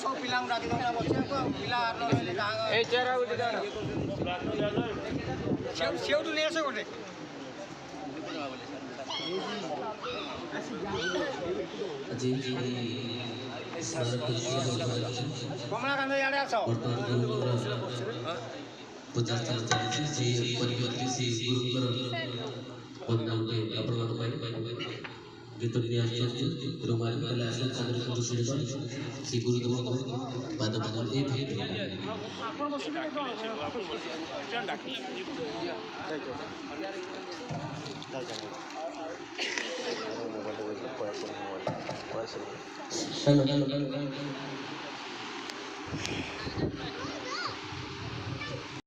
सब पिलाଙ୍କୁ ଡାକି ଦଉନା ବସିବାକୁ ଆଉ ପିଲା ନହେଲେ କାହା ଏଇ ଚେୟାର ଗୋଟେ ଦାও ସେଉଠୁ ନେଇ ଆସ ଗୋଟେ କମଳାକାନ୍ତ ଇଆଡ଼େ ଆସ ପୂଜା ସ୍ଥାନ ଚାଲିଛି ସେ ପରିବର୍ତ୍ତେ ସେ ଗୁରୁଙ୍କର ବନ୍ଦାଉଟେ ଆପଣଙ୍କ ପାଇଁ ଗୀତ ବି ଆସୁଛନ୍ତି ରୁମାଲ କଲେ ଆସୁ ତାଙ୍କର କିନ୍ତୁ ଶୁଣିବ ସେ ଗୁରୁଦେବଙ୍କ ପାଦ ପାଦ ଏଇ ଭାଇ हेलो हेलो हेलो